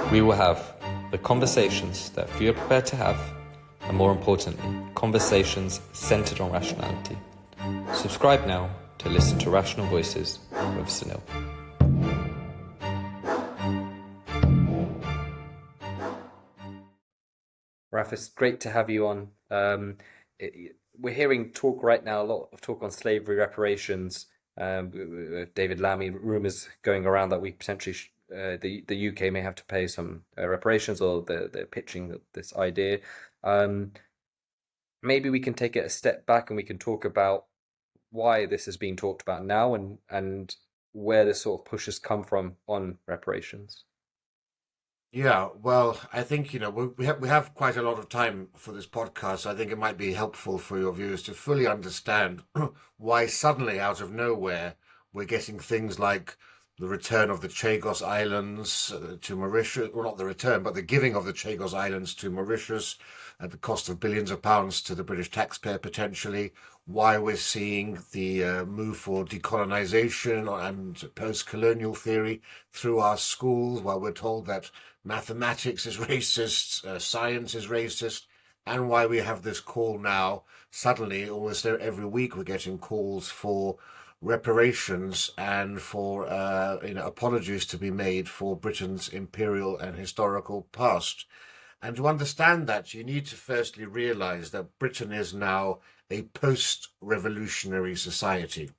We will have the conversations that few are prepared to have, and more importantly, conversations centered on rationality. Subscribe now to listen to Rational Voices with Sunil. Rafe, it's great to have you on. We're hearing talk right now, a lot of talk on slavery reparations. With David Lammy, rumours going around that we potentially, the UK may have to pay some reparations, or they're pitching this idea. Maybe we can take it a step back and we can talk about why this is being talked about now, and where this sort of push has come from on reparations. Yeah, well, I think, we have quite a lot of time for this podcast. I think it might be helpful for your viewers to fully understand why suddenly, out of nowhere, we're getting things like the return of the Chagos Islands to Mauritius, well, not the return, but the giving of the Chagos Islands to Mauritius at the cost of billions of pounds to the British taxpayer potentially, why we're seeing the move for decolonization and post-colonial theory through our schools, while we're told that mathematics is racist, science is racist, and why we have this call now. Suddenly, almost every week, we're getting calls for reparations and for apologies to be made for Britain's imperial and historical past. And to understand that, you need to firstly realize that Britain is now a post-revolutionary society.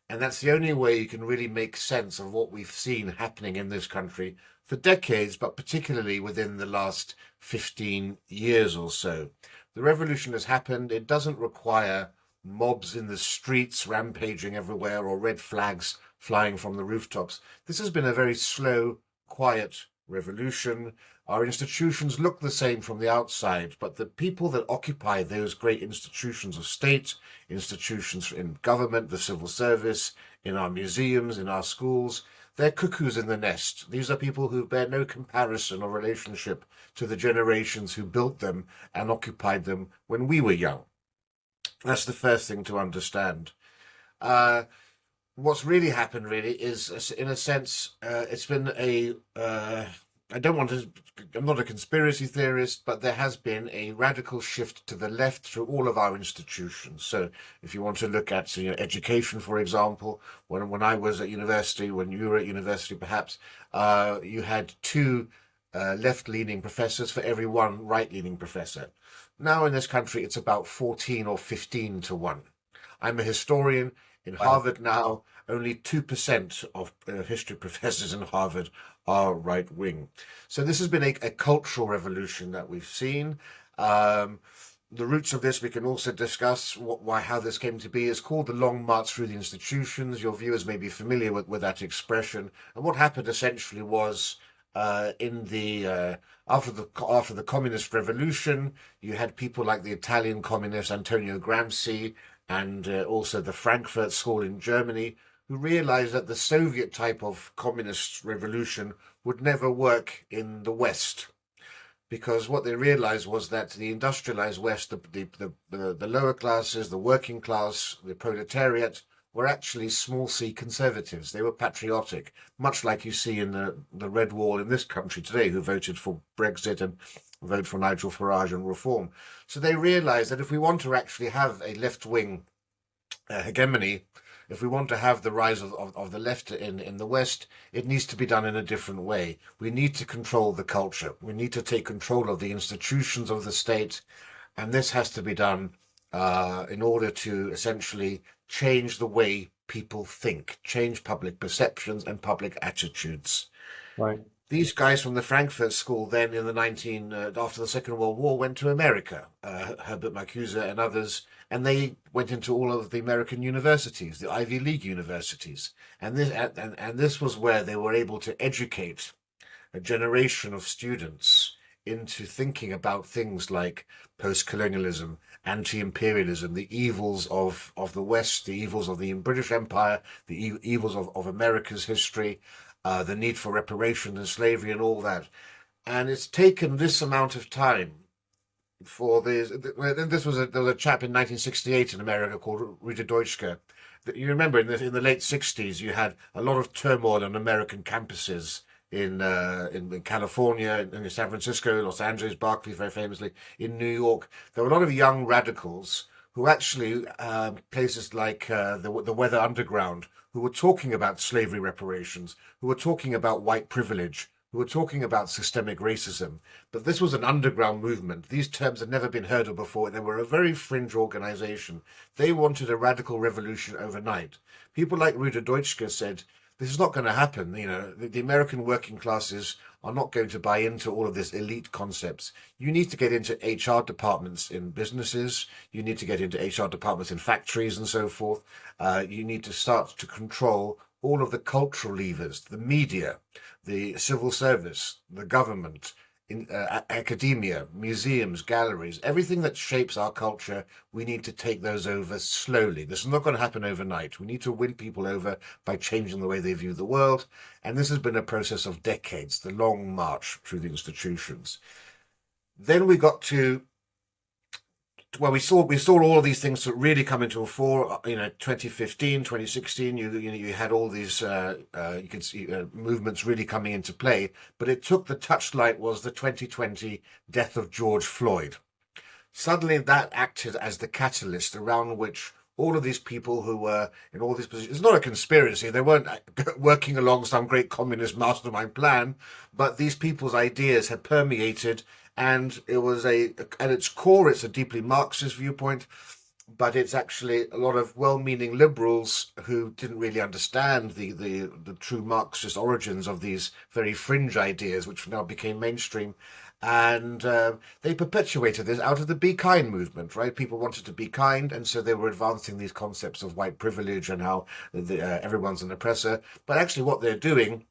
And that's the only way you can really make sense of what we've seen happening in this country for decades, but particularly within the last 15 years or so. The revolution has happened. It doesn't require mobs in the streets rampaging everywhere or red flags flying from the rooftops. This has been a very slow, quiet revolution. Our institutions look the same from the outside, but the people that occupy those great institutions of state, institutions in government, the civil service, in our museums, in our schools, they're cuckoos in the nest. These are people who bear no comparison or relationship to the generations who built them and occupied them when we were young. That's the first thing to understand. What's really happened really is, in a sense, it's been I'm not a conspiracy theorist, but there has been a radical shift to the left through all of our institutions. So if you want to look at education, for example, when I was at university, when you were at university perhaps, you had two left-leaning professors for every one right-leaning professor. Now in this country, it's about 14 or 15 to 1. I'm a historian. In Wow. Harvard now, only 2% of history professors in Harvard are right-wing. So this has been a cultural revolution that we've seen. The roots of this we can also discuss how this came to be. It's called the Long March Through the Institutions. Your viewers may be familiar with that expression. And what happened essentially was after the communist revolution, you had people like the Italian communist Antonio Gramsci and also the Frankfurt School in Germany, who realized that the Soviet type of communist revolution would never work in the West. Because what they realized was that the industrialized West, the lower classes, the working class, the proletariat, were actually small c conservatives. They were patriotic, much like you see in the Red Wall in this country today, who voted for Brexit and vote for Nigel Farage and reform. So they realized that if we want to actually have a left-wing hegemony, if we want to have the rise of the left in the West, it needs to be done in a different way. We need to control the culture. We need to take control of the institutions of the state. And this has to be done in order to essentially change the way people think, change public perceptions and public attitudes. Right. These guys from the Frankfurt School then after the Second World War went to America, Herbert Marcuse and others, and they went into all of the American universities, the Ivy League universities. And this was where they were able to educate a generation of students into thinking about things like post-colonialism, anti-imperialism, the evils of the West, the evils of the British Empire, the evils of America's history, the need for reparations and slavery and all that. And it's taken this amount of time for this. There was a chap in 1968 in America called Rita Deutschke. You remember in the late 60s, you had a lot of turmoil on American campuses in California, in San Francisco, Los Angeles, Berkeley, very famously, in New York. There were a lot of young radicals who actually, places like the Weather Underground, who were talking about slavery reparations, who were talking about white privilege, who were talking about systemic racism. But this was an underground movement. These terms had never been heard of before. They were a very fringe organization. They wanted a radical revolution overnight. People like Rüder Deutschke said, this is not going to happen. You know, the American working classes are not going to buy into all of this elite concepts. You need to get into HR departments in businesses. You need to get into HR departments in factories and so forth. You need to start to control all of the cultural levers, the media, the civil service, the government, in academia, museums, galleries, everything that shapes our culture. We need to take those over slowly. This is not going to happen overnight. We need to win people over by changing the way they view the world. And this has been a process of decades, the long march through the institutions. Then we got to, well, we saw all of these things that really come into a fore. 2015, 2016. You had all these you could see movements really coming into play. But it took the touchlight was the 2020 death of George Floyd. Suddenly, that acted as the catalyst around which all of these people who were in all these positions. It's not a conspiracy. They weren't working along some great communist mastermind plan, but these people's ideas had permeated. And it was at its core, it's a deeply Marxist viewpoint, but it's actually a lot of well-meaning liberals who didn't really understand the true Marxist origins of these very fringe ideas, which now became mainstream. And they perpetuated this out of the Be Kind movement, right? People wanted to be kind, and so they were advancing these concepts of white privilege and how everyone's an oppressor. But actually what they're doing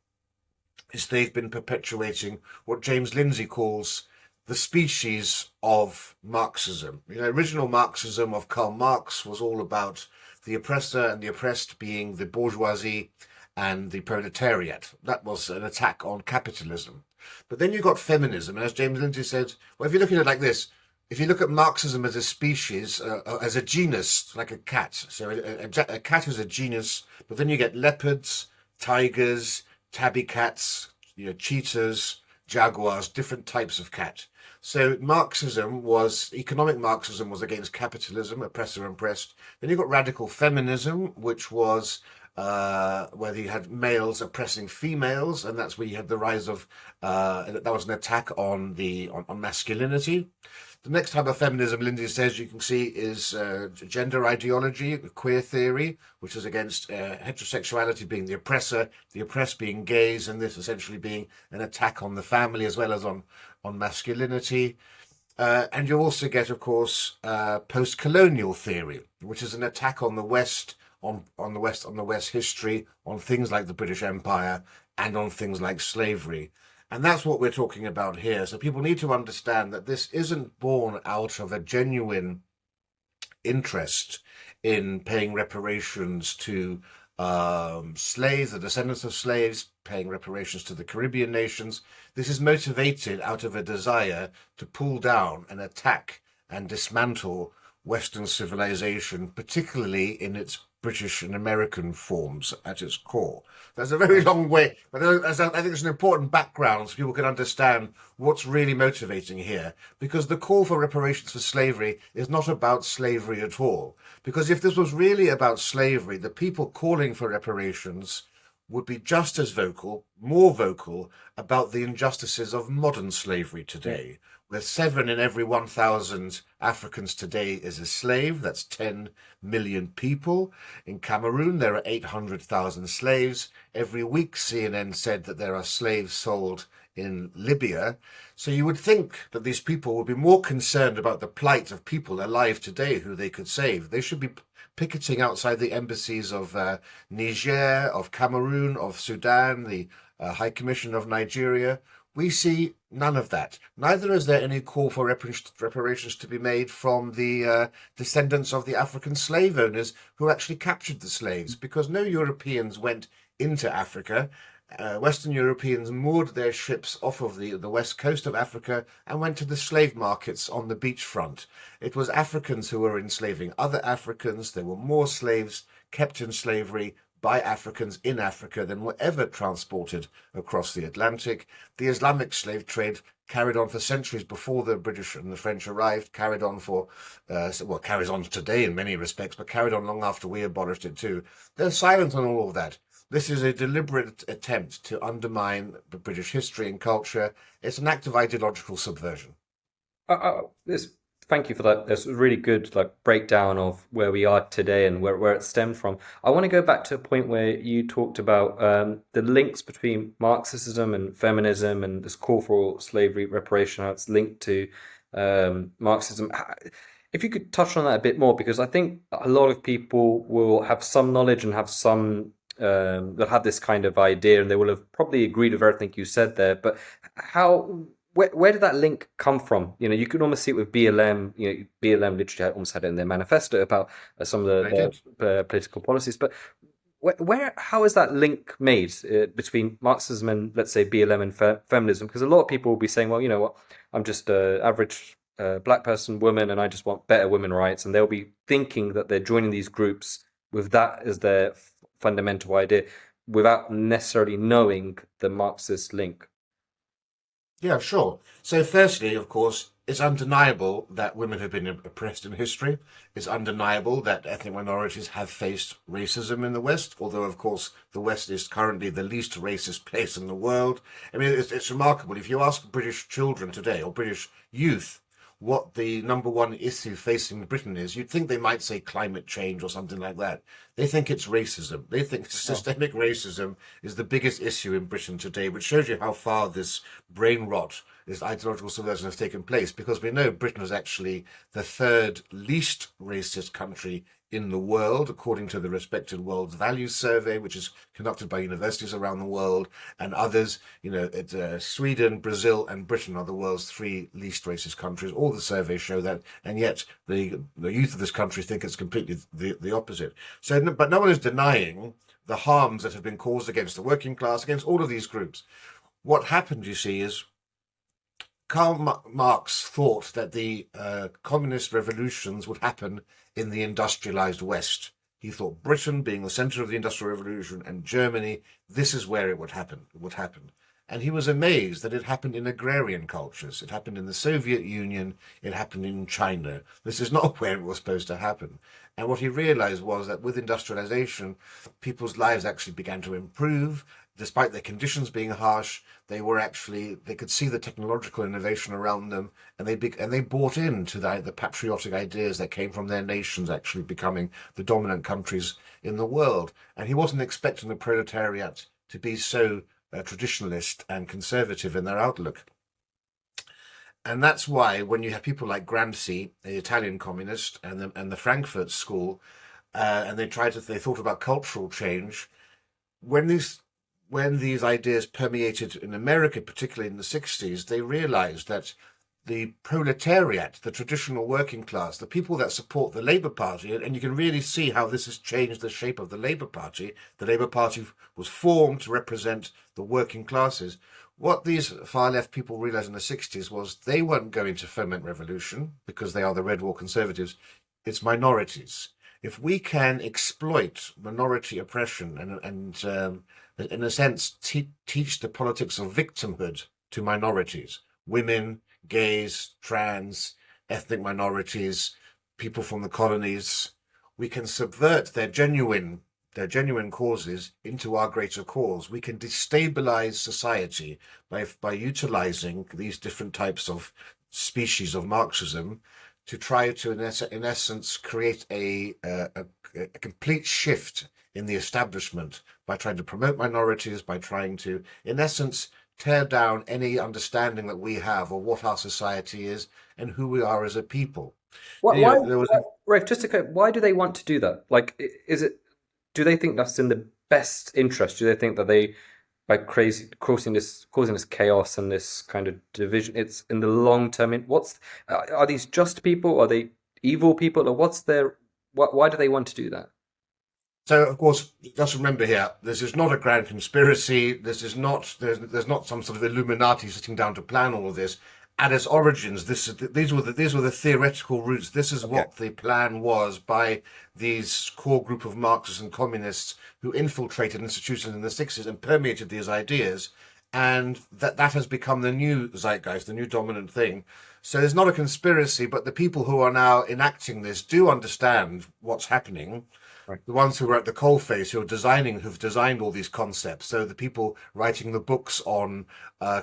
is they've been perpetuating what James Lindsay calls the species of Marxism. Original Marxism of Karl Marx was all about the oppressor and the oppressed being the bourgeoisie and the proletariat. That was an attack on capitalism. But then you got feminism, and as James Lindsay said, well, if you look at it like this, if you look at Marxism as a species, as a genus, like a cat, so a cat is a genus, but then you get leopards, tigers, tabby cats, cheetahs, jaguars, different types of cat. So economic Marxism was against capitalism, oppressor and oppressed. Then you got radical feminism, which was where you had males oppressing females, and that's where you had the rise of that was an attack on masculinity. The next type of feminism, Lindsay says, you can see is gender ideology, queer theory, which is against heterosexuality being the oppressor, the oppressed being gays, and this essentially being an attack on the family as well as on masculinity. And you also get, of course, post-colonial theory, which is an attack on the West, on the West history, on things like the British Empire, and on things like slavery. And that's what we're talking about here. So people need to understand that this isn't born out of a genuine interest in paying reparations to slaves, the descendants of slaves, paying reparations to the Caribbean nations. This is motivated out of a desire to pull down and attack and dismantle Western civilization, particularly in its British and American forms at its core. That's a very long way, but I think it's an important background so people can understand what's really motivating here. Because the call for reparations for slavery is not about slavery at all. Because if this was really about slavery, the people calling for reparations would be just as vocal, more vocal, about the injustices of modern slavery today, where 7 in every 1,000 Africans today is a slave. That's 10 million people. In Cameroon, there are 800,000 slaves. Every week, CNN said that there are slaves sold in Libya. So you would think that these people would be more concerned about the plight of people alive today who they could save. They should be picketing outside the embassies of Niger, of Cameroon, of Sudan, the High Commission of Nigeria. We see none of that. Neither is there any call for reparations to be made from the descendants of the African slave owners who actually captured the slaves, because no Europeans went into Africa. Western Europeans moored their ships off of the west coast of Africa and went to the slave markets on the beachfront. It was Africans who were enslaving other Africans. There were more slaves kept in slavery by Africans in Africa than were ever transported across the Atlantic. The Islamic slave trade carried on for centuries before the British and the French arrived, carried on for, carries on today in many respects, but carried on long after we abolished it too. They're silent on all of that. This is a deliberate attempt to undermine the British history and culture. It's an act of ideological subversion. This, thank you for that. There's a really good breakdown of where we are today and where it stemmed from. I want to go back to a point where you talked about the links between Marxism and feminism and this call for slavery reparation, how it's linked to Marxism. If you could touch on that a bit more, because I think a lot of people will have some knowledge and have some they'll have this kind of idea and they will have probably agreed with everything you said there. But how where did that link come from? You know, you could almost see it with BLM. You know, BLM literally almost had it in their manifesto about some of I did. the political policies. But how is that link made between Marxism and, let's say, BLM and feminism? Because a lot of people will be saying, well, you know what, I'm just an average black person, woman, and I just want better women rights, and they'll be thinking that they're joining these groups with that as their fundamental idea, without necessarily knowing the Marxist link. Yeah, sure. So, firstly, of course, it's undeniable that women have been oppressed in history. It's undeniable that ethnic minorities have faced racism in the West, although, of course, the West is currently the least racist place in the world. I mean, it's remarkable. If you ask British children today or British youth what the number one issue facing Britain is, you'd think they might say climate change or something like that. They think it's racism. They think Oh. systemic racism is the biggest issue in Britain today, which shows you how far this brain rot, this ideological subversion has taken place, because we know Britain is actually the third least racist country in the world, according to the respected World Values Survey, which is conducted by universities around the world and others. You know, Sweden, Brazil, and Britain are the world's three least racist countries. All the surveys show that, and yet the youth of this country think it's completely the opposite. So, but no one is denying the harms that have been caused against the working class, against all of these groups. What happened, you see, is Karl Marx thought that the communist revolutions would happen in the industrialized West. He thought Britain being the center of the Industrial Revolution and Germany, this is where it would happen. It would happen. And he was amazed that it happened in agrarian cultures. It happened in the Soviet Union. It happened in China. This is not where it was supposed to happen. And what he realized was that with industrialization, people's lives actually began to improve. Despite their conditions being harsh, they could see the technological innovation around them, and they bought into the patriotic ideas that came from their nations actually becoming the dominant countries in the world. And he wasn't expecting the proletariat to be so traditionalist and conservative in their outlook. And that's why when you have people like Gramsci, the Italian communist, and the Frankfurt School, and they thought about cultural change, when these ideas permeated in America, particularly in the 60s, they realized that the proletariat, the traditional working class, the people that support the Labour Party, and you can really see how this has changed the shape of the Labour Party. The Labour Party was formed to represent the working classes. What these far left people realized in the 60s was they weren't going to foment revolution because they are the Red Wall conservatives. It's minorities. If we can exploit minority oppression and in a sense, teach the politics of victimhood to minorities, women, gays, trans, ethnic minorities, people from the colonies. We can subvert their genuine causes into our greater cause. We can destabilize society by utilizing these different types of species of Marxism to try to, in essence, create a complete shift in the establishment by trying to promote minorities, by trying to, in essence, tear down any understanding that we have of what our society is and who we are as a people. You Why, know, there was Rafe, just to why do they want to do that? Like, is it, do they think that's in the best interest? Do they think that they, by causing this chaos and this kind of division, it's in the long term? Are these just people? Are they evil people? Or why do they want to do that? So, of course, just remember here, this is not a grand conspiracy. This is not, there's not some sort of Illuminati sitting down to plan all of this. at its origins, these were the theoretical roots. This is Okay. what the plan was by these core group of Marxists and communists who infiltrated institutions in the 60s and permeated these ideas, and that has become the new zeitgeist, the new dominant thing. So there's not a conspiracy, but the people who are now enacting this do understand what's happening, Right. the ones who were at the coalface, who've designed all these concepts. So the people writing the books on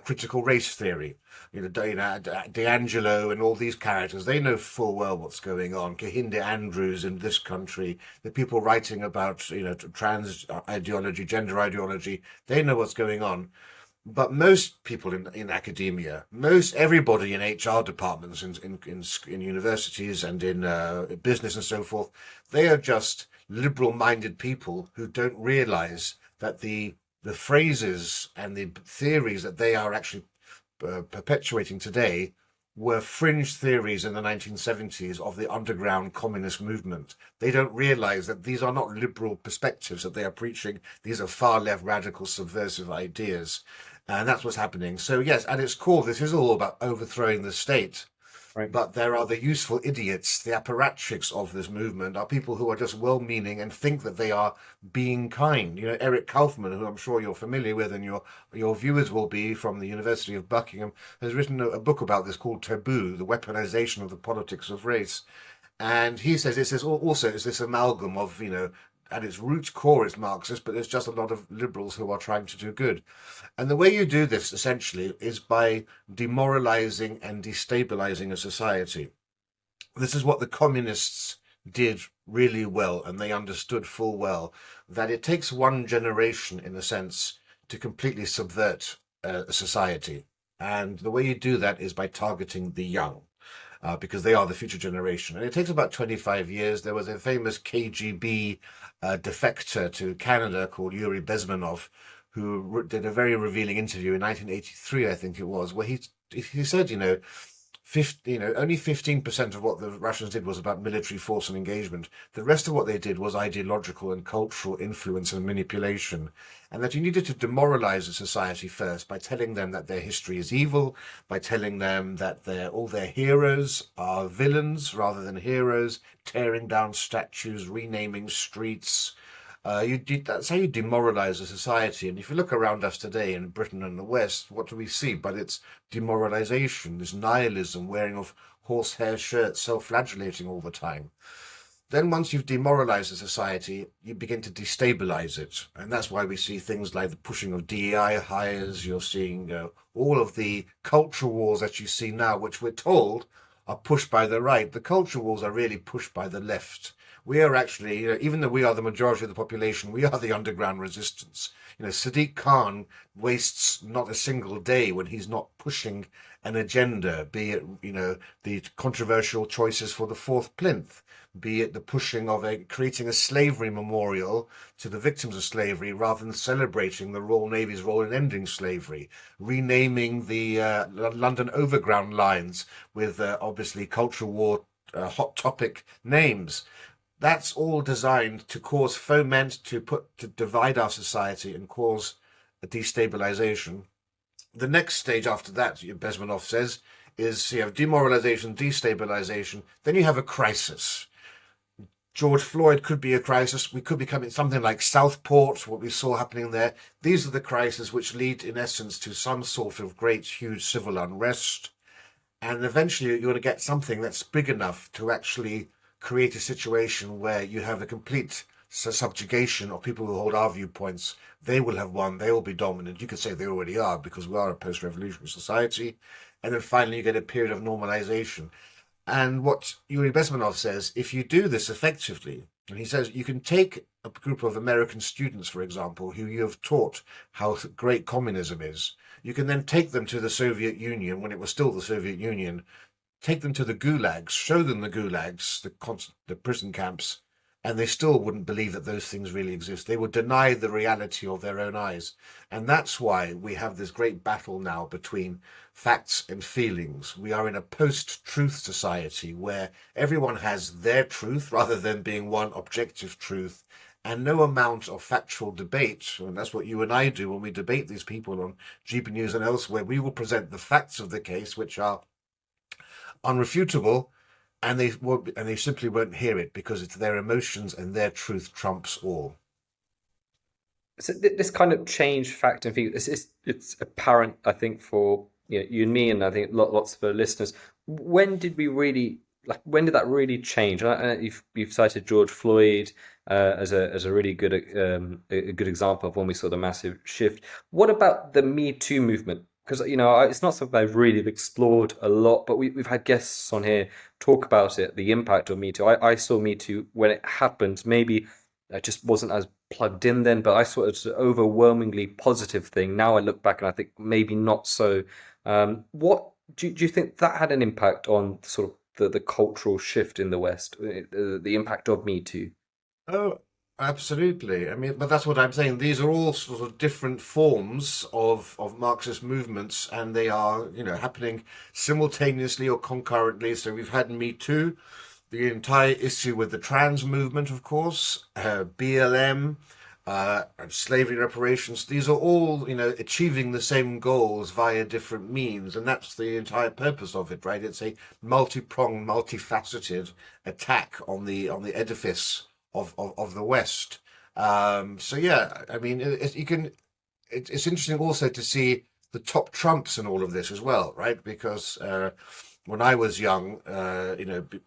critical race theory, D'Angelo and all these characters, they know full well what's going on. Kehinde Andrews in this country, the people writing about, trans ideology, gender ideology, they know what's going on. But most people in academia, most everybody in HR departments, in universities and in business and so forth, they are just liberal-minded people who don't realize that the phrases and the theories that they are actually perpetuating today were fringe theories in the 1970s of the underground communist movement. They don't realize that these are not liberal perspectives that they are preaching. These are far left radical subversive ideas. And that's what's happening. So, yes, at its core, this is all about overthrowing the state. Right. But there are the useful idiots, the apparatchiks of this movement, are people who are just well-meaning and think that they are being kind. Eric Kaufmann, who I'm sure you're familiar with, and your viewers will be, from the University of Buckingham, has written a book about this called Taboo: The Weaponization of the Politics of Race. And he says it's this amalgam of, at its root core it's Marxist, but there's just a lot of liberals who are trying to do good. And the way you do this essentially is by demoralizing and destabilizing a society. This is what the communists did really well, and they understood full well that it takes one generation, in a sense, to completely subvert a society. And the way you do that is by targeting the young, because they are the future generation. And it takes about 25 years. There was a famous KGB defector to Canada called Yuri Bezmenov, who did a very revealing interview in 1983, I think it was, where he said, only 15% of what the Russians did was about military force and engagement. The rest of what they did was ideological and cultural influence and manipulation. And that you needed to demoralize a society first by telling them that their history is evil, by telling them that all their heroes are villains rather than heroes, tearing down statues, renaming streets. That's how you demoralize a society. And if you look around us today in Britain and the West, what do we see? But it's demoralization, this nihilism, wearing of horsehair shirts, self-flagellating all the time. Then once you've demoralized a society, you begin to destabilize it. And that's why we see things like the pushing of DEI hires. You're seeing all of the culture wars that you see now, which we're told are pushed by the right. The culture wars are really pushed by the left. We are actually, even though we are the majority of the population, we are the underground resistance. Sadiq Khan wastes not a single day when he's not pushing an agenda, be it, the controversial choices for the fourth plinth, be it the pushing of creating a slavery memorial to the victims of slavery rather than celebrating the Royal Navy's role in ending slavery, renaming the London Overground lines with obviously cultural war hot topic names. That's all designed to cause foment, to divide our society and cause a destabilization. The next stage after that, Bezmenov says, is you have demoralization, destabilization, then you have a crisis. George Floyd could be a crisis. We could become something like Southport, what we saw happening there. These are the crises which lead, in essence, to some sort of great, huge civil unrest. And eventually you're going to get something that's big enough to actually create a situation where you have a complete subjugation of people who hold our viewpoints. They will have won. They will be dominant. You could say they already are because we are a post-revolutionary society. And then finally you get a period of normalization. And what Yuri Bezmenov says, if you do this effectively, and he says you can take a group of American students, for example, who you have taught how great communism is. You can then take them to the Soviet Union when it was still the Soviet Union, take them to the gulags, show them the gulags, the prison camps, and they still wouldn't believe that those things really exist. They would deny the reality of their own eyes. And that's why we have this great battle now between facts and feelings. We are in a post-truth society where everyone has their truth rather than being one objective truth. and no amount of factual debate, and that's what you and I do when we debate these people on GB News and elsewhere. We will present the facts of the case, which are unrefutable, and they simply won't hear it because it's their emotions and their truth trumps all. So this kind of change factor, it's apparent, I think, for you and me, and I think lots of the listeners. When did we really when did that really change? You've cited George Floyd as a really good a good example of when we saw the massive shift. What about the Me Too movement? Because it's not something I've really explored a lot, but we've had guests on here talk about it, the impact of Me Too. I saw Me Too when it happened. Maybe I just wasn't as plugged in then, but I saw it as an overwhelmingly positive thing. Now I look back and I think maybe not so. What do you think that had an impact on sort of the cultural shift in the West, the impact of Me Too? Oh, absolutely. I mean, but that's what I'm saying. These are all sort of different forms of Marxist movements, and they are, happening simultaneously or concurrently. So we've had Me Too, the entire issue with the trans movement, of course, BLM, slavery reparations. These are all, achieving the same goals via different means, and that's the entire purpose of it, right? It's a multi-pronged, multifaceted attack on the edifice of the West. So yeah, I mean, it's interesting also to see the top trumps in all of this as well, right? Because when I was young,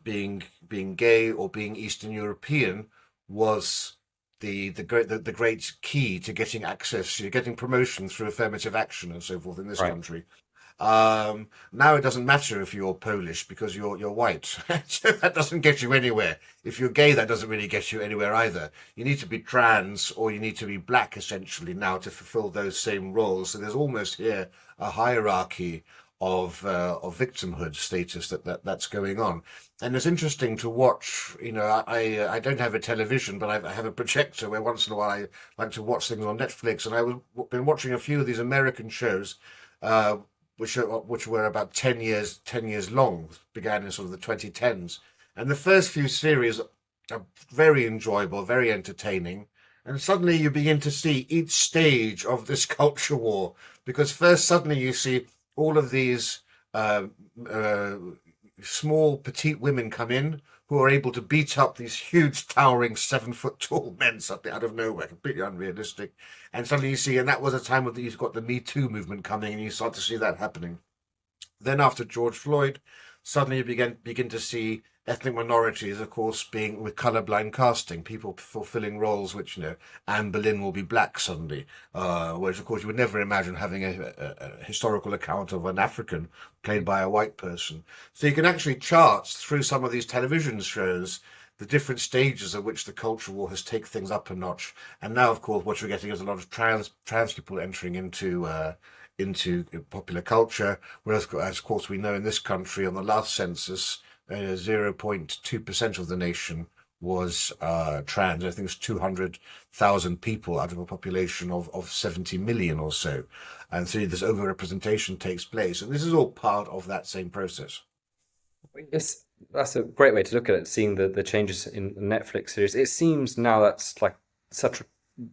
being gay or being Eastern European was the great key to getting access, getting promotion through affirmative action and so forth in this Right. country. Now it doesn't matter if you're Polish because you're white. So that doesn't get you anywhere. If you're gay, that doesn't really get you anywhere either. You need to be trans or you need to be black essentially now to fulfill those same roles. So there's almost here a hierarchy of victimhood status that's going on. And it's interesting to watch. I don't have a television, but I have a projector where once in a while I like to watch things on Netflix. And been watching a few of these American shows. Which were about 10 years long, began in sort of the 2010s. And the first few series are very enjoyable, very entertaining. And suddenly you begin to see each stage of this culture war, because first suddenly you see all of these uh, uh, small, petite women come in who are able to beat up these huge, towering 7 foot tall men suddenly out of nowhere, completely unrealistic. And suddenly you see, and that was a time when you've got the Me Too movement coming, and you start to see that happening. Then after George Floyd, suddenly you begin to see ethnic minorities, of course, being with colorblind casting, people fulfilling roles which, Anne Boleyn will be black suddenly, whereas of course you would never imagine having a historical account of an African played by a white person. So you can actually chart through some of these television shows the different stages at which the culture war has taken things up a notch. And now, of course, what you're getting is a lot of trans people entering into popular culture, whereas, as of course we know in this country, on the last census, 0.2% of the nation was trans. I think it's 200,000 people out of a population of 70 million or so. And so this overrepresentation takes place. And this is all part of that same process. It's That's a great way to look at it, seeing the changes in the Netflix series. It seems now that's like such a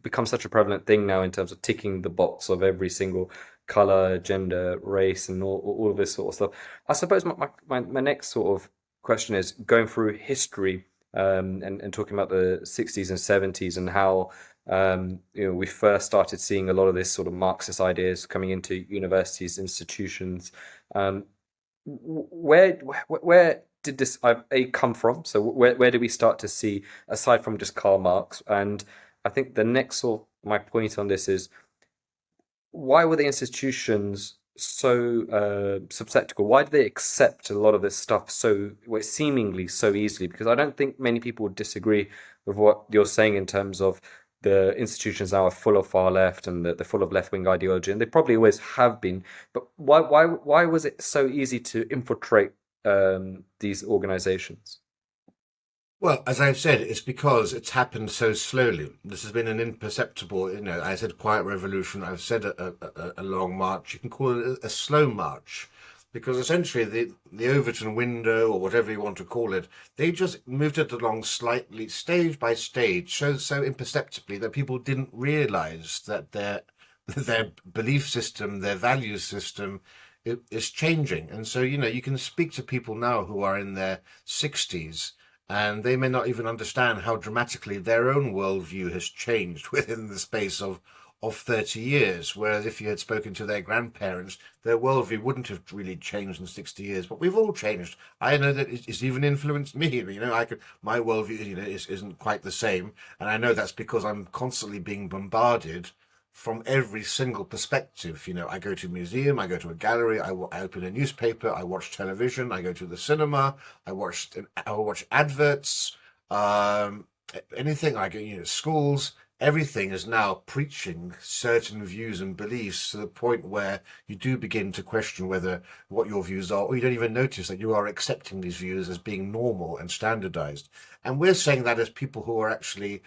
become such a prevalent thing now in terms of ticking the box of every single color, gender, race, and all of this sort of stuff. I suppose my next sort of question is going through history, and talking about the 60s and 70s and how we first started seeing a lot of this sort of Marxist ideas coming into universities, institutions. Um, where did this come from? So where did we start to see, aside from just Karl Marx? And I think the next sort of my point on this is, why were the institutions so skeptical? Why did they accept a lot of this stuff so seemingly so easily? Because I don't think many people would disagree with what you're saying in terms of the institutions now are full of far left and they're full of left wing ideology, and they probably always have been. But why was it so easy to infiltrate these organizations? Well, as I've said, it's because it's happened so slowly. This has been an imperceptible, I said quiet revolution. I've said a long march. You can call it a slow march. because essentially the Overton window, or whatever you want to call it, they just moved it along slightly, stage by stage, so imperceptibly that people didn't realize that their belief system, their value system is changing. And so, you can speak to people now who are in their 60s, and they may not even understand how dramatically their own worldview has changed within the space of 30 years. Whereas if you had spoken to their grandparents, their worldview wouldn't have really changed in 60 years. But we've all changed. I know that it's even influenced me. My worldview, isn't quite the same. And I know that's because I'm constantly being bombarded from every single perspective. I go to a museum, I go to a gallery, I open a newspaper, I watch television, I go to the cinema, I watch adverts, anything. I go, schools. Everything is now preaching certain views and beliefs to the point where you do begin to question whether what your views are, or you don't even notice that you are accepting these views as being normal and standardized. And we're saying that as people who are actually,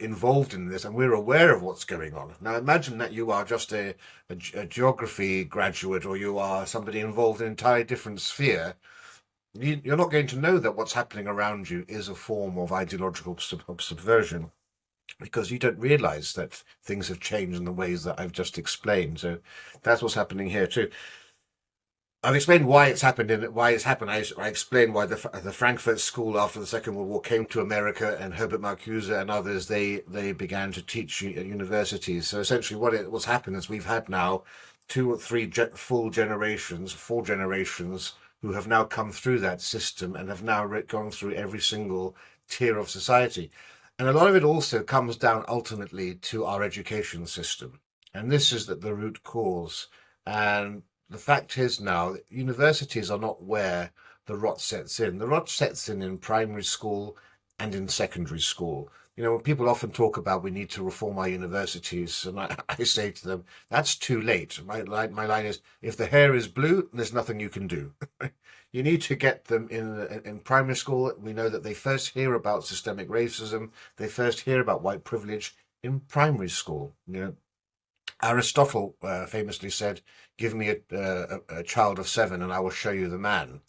involved in this, and we're aware of what's going on. Now, imagine that you are just a geography graduate, or you are somebody involved in an entirely different sphere. You're not going to know that what's happening around you is a form of ideological subversion, because you don't realize that things have changed in the ways that I've just explained. So that's what's happening here too. I've explained why it's happened. I explained why the Frankfurt School after the Second World War came to America, and Herbert Marcuse and others, they began to teach at universities. So essentially, what's happened is we've had now two or three full generations, 4 generations, who have now come through that system and have now gone through every single tier of society. And a lot of it also comes down ultimately to our education system. And this is the root cause. And the fact is now that universities are not where the rot sets in. The rot sets in primary school and in secondary school. When people often talk about we need to reform our universities, and I say to them, that's too late. My line is, if the hair is blue, there's nothing you can do. You need to get them in primary school. We know that they first hear about systemic racism. They first hear about white privilege in primary school. Aristotle famously said, "Give me a child of 7, and I will show you the man."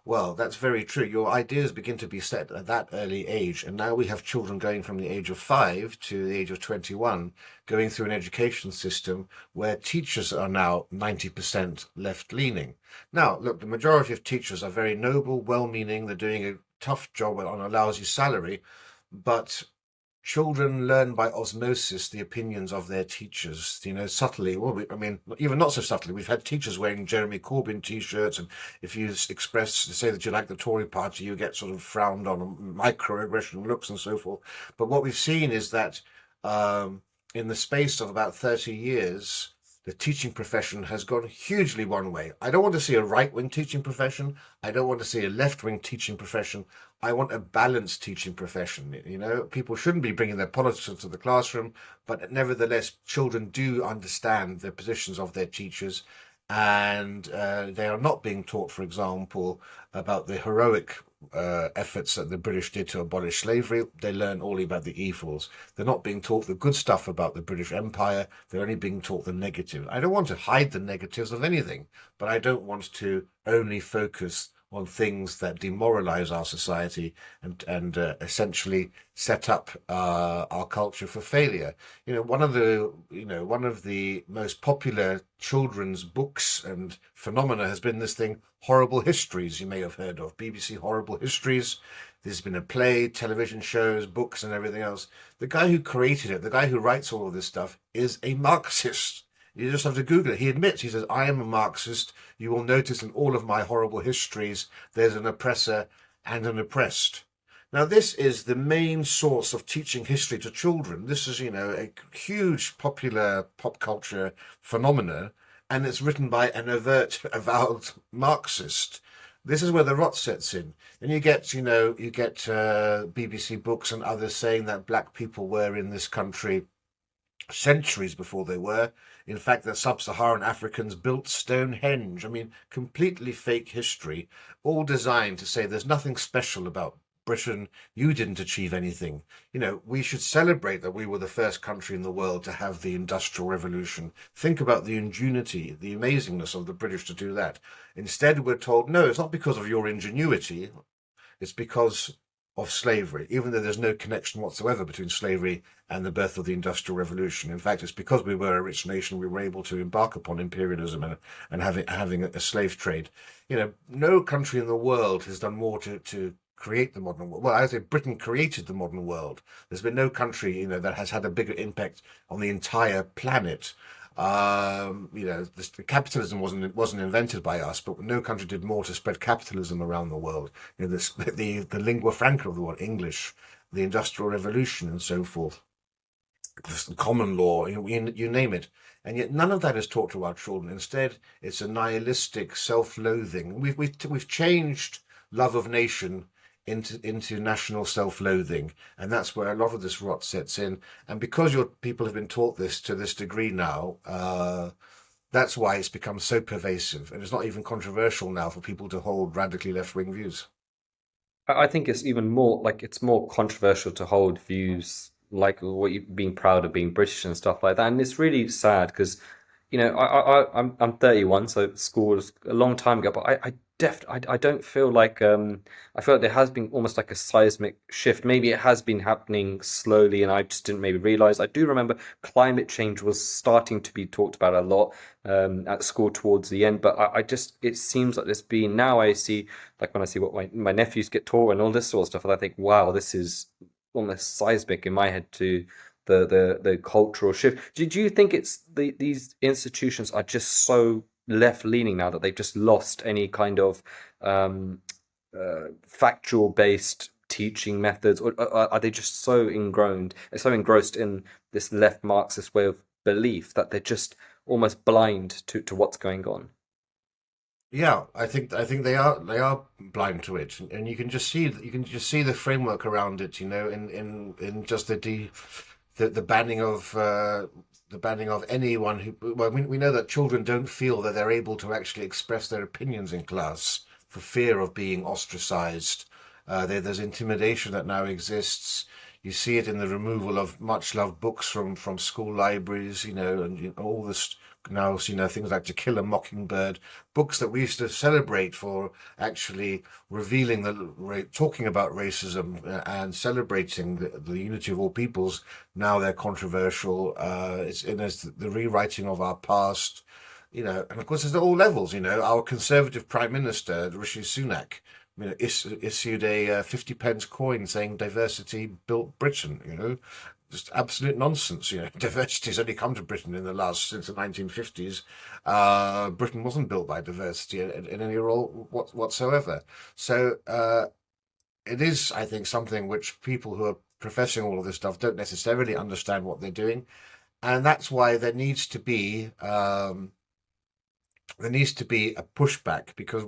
Well, that's very true. Your ideas begin to be set at that early age. And now we have children going from the age of 5 to the age of 21, going through an education system where teachers are now 90% left-leaning. Now, look, the majority of teachers are very noble, well-meaning. They're doing a tough job on a lousy salary, but children learn by osmosis the opinions of their teachers, subtly. Well, even not so subtly. We've had teachers wearing Jeremy Corbyn t-shirts, and if you say that you like the Tory party, you get sort of frowned on, microaggression looks and so forth. But what we've seen is that in the space of about 30 years, the teaching profession has gone hugely one way. I don't want to see a right-wing teaching profession. I don't want to see a left-wing teaching profession. I want a balanced teaching profession. People shouldn't be bringing their politics into the classroom, but nevertheless, children do understand the positions of their teachers, and they are not being taught, for example, about the heroic efforts that the British did to abolish slavery. They learn all about the evils. They're not being taught the good stuff about the British Empire. They're only being taught the negative. I don't want to hide the negatives of anything, but I don't want to only focus on things that demoralize our society and essentially set up our culture for failure. One of the most popular children's books and phenomena has been this thing, Horrible Histories. You may have heard of BBC Horrible Histories. There's been a play, television shows, books, and everything else. The guy who created it, the guy who writes all of this stuff, is a Marxist. You just have to Google it. He admits, he says, I am a Marxist. You will notice in all of my horrible histories, there's an oppressor and an oppressed. Now, this is the main source of teaching history to children. This is, a huge popular pop culture phenomena, and it's written by an overt, avowed Marxist. This is where the rot sets in. And you get BBC books and others saying that black people were in this country centuries before they were. In fact, that sub-Saharan Africans built Stonehenge. Completely fake history, all designed to say there's nothing special about Britain, you didn't achieve anything. We should celebrate that we were the first country in the world to have the Industrial Revolution. Think about the ingenuity, the amazingness of the British to do that. Instead, we're told, no, it's not because of your ingenuity, it's because of slavery, even though there's no connection whatsoever between slavery and the birth of the Industrial Revolution. In fact, it's because we were a rich nation we were able to embark upon imperialism and having a slave trade. No country in the world has done more to create the modern world. Well, I would say Britain created the modern world. There's been no country, that has had a bigger impact on the entire planet. Capitalism wasn't invented by us, but no country did more to spread capitalism around the world. The lingua franca of the world, English, the Industrial Revolution, and so forth, the common law, you name it. And yet none of that is taught to our children. Instead, it's a nihilistic self-loathing. We've changed love of nation into national self-loathing, and that's where a lot of this rot sets in. And because your people have been taught this to this degree now, that's why it's become so pervasive, and it's not even controversial now for people to hold radically left-wing views. I think it's even more like it's more controversial to hold views like what you being proud of being British and stuff like that. And it's really sad because, I'm 31, so school was a long time ago, but I don't feel like I feel like there has been almost like a seismic shift. Maybe it has been happening slowly and I just didn't maybe realize. I do remember climate change was starting to be talked about a lot at school towards the end, but I just it seems like there's been now I see like when I see what my nephews get taught and all this sort of stuff, and I think, wow, this is almost seismic in my head to the cultural shift. Do you think it's these institutions are just so left leaning now that they've just lost any kind of factual based teaching methods, or are they just so engrossed in this left Marxist way of belief that they're just almost blind to what's going on? Yeah, I think they are blind to it, and you can just see the framework around it. In just the banning of anyone who. Well, we know that children don't feel that they're able to actually express their opinions in class for fear of being ostracized. There's intimidation that now exists. You see it in the removal of much loved books from school libraries, and all this now, things like To Kill a Mockingbird, books that we used to celebrate for actually revealing talking about racism and celebrating the unity of all peoples. Now they're controversial. There's the rewriting of our past, and of course there's at all levels. Our Conservative Prime Minister Rishi Sunak, issued a 50 pence coin saying diversity built Britain. Just absolute nonsense. Diversity's only come to Britain since the 1950s. Britain wasn't built by diversity in any role whatsoever. So it is, I think, something which people who are professing all of this stuff don't necessarily understand what they're doing, and that's why there needs to be a pushback, because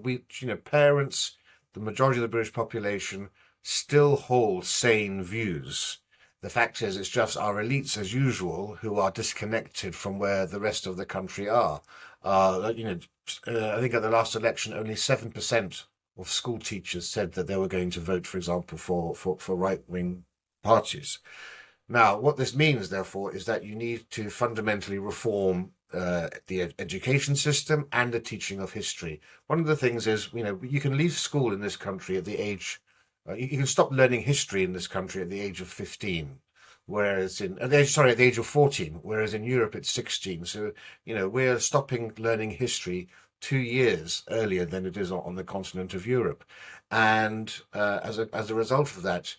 parents, the majority of the British population, still hold sane views. The fact is, it's just our elites, as usual, who are disconnected from where the rest of the country are. I think at the last election, only 7% of school teachers said that they were going to vote, for example, for right-wing parties. Now, what this means, therefore, is that you need to fundamentally reform the education system and the teaching of history. One of the things is, you can leave school in this country at the age, you can stop learning history in this country at the age of 15, whereas at the age of 14, whereas in Europe it's 16. So, we're stopping learning history 2 years earlier than it is on the continent of Europe. And as a result of that,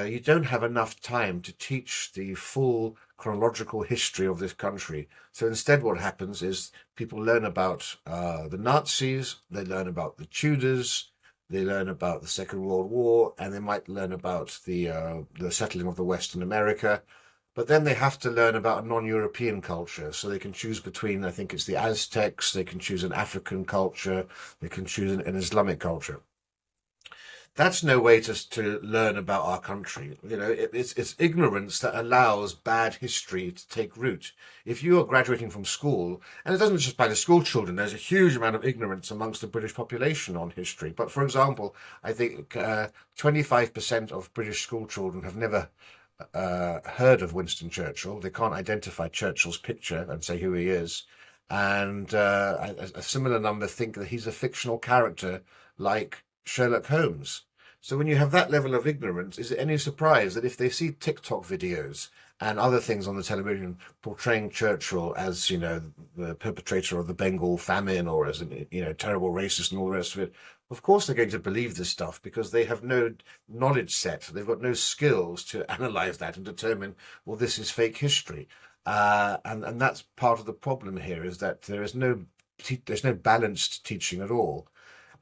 you don't have enough time to teach the full chronological history of this country. So instead, what happens is people learn about the Nazis, they learn about the Tudors, they learn about the Second World War, and they might learn about the settling of the Western America. But then they have to learn about a non-European culture. So they can choose between, I think it's the Aztecs, they can choose an African culture, they can choose an Islamic culture. That's no way to learn about our country. It's ignorance that allows bad history to take root. If you are graduating from school, and it doesn't just apply to school children, there's a huge amount of ignorance amongst the British population on history. But for example, I think 25% of British school children have never heard of Winston Churchill. They can't identify Churchill's picture and say who he is. And a similar number think that he's a fictional character like Sherlock Holmes. So when you have that level of ignorance, is it any surprise that if they see TikTok videos and other things on the television portraying Churchill as, the perpetrator of the Bengal famine or as a, terrible racist and all the rest of it, of course they're going to believe this stuff because they have no knowledge set. They've got no skills to analyze that and determine, well, this is fake history. And that's part of the problem here is that there's no balanced teaching at all.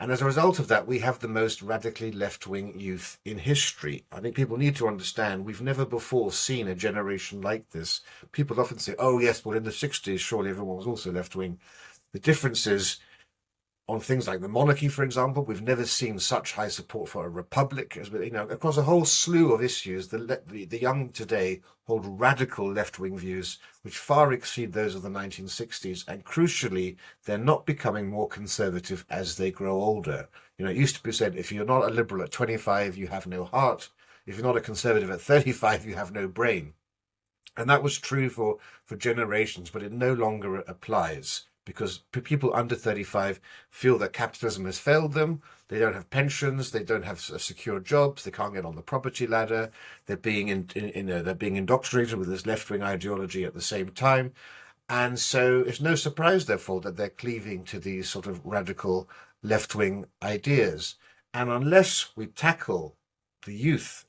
And as a result of that, we have the most radically left-wing youth in history. I think people need to understand we've never before seen a generation like this. People often say, oh, yes, well, in the 60s, surely everyone was also left-wing. The difference is on things like the monarchy, for example, we've never seen such high support for a republic. As across a whole slew of issues, the young today hold radical left-wing views which far exceed those of the 1960s, and crucially, they're not becoming more conservative as they grow older. It used to be said, if you're not a liberal at 25, you have no heart. If you're not a conservative at 35, you have no brain. And that was true for generations, but it no longer applies because people under 35 feel that capitalism has failed them. They don't have pensions. They don't have secure jobs. They can't get on the property ladder. They're being they're being indoctrinated with this left-wing ideology at the same time. And so it's no surprise, therefore, that they're cleaving to these sort of radical left-wing ideas. And unless we tackle the youth,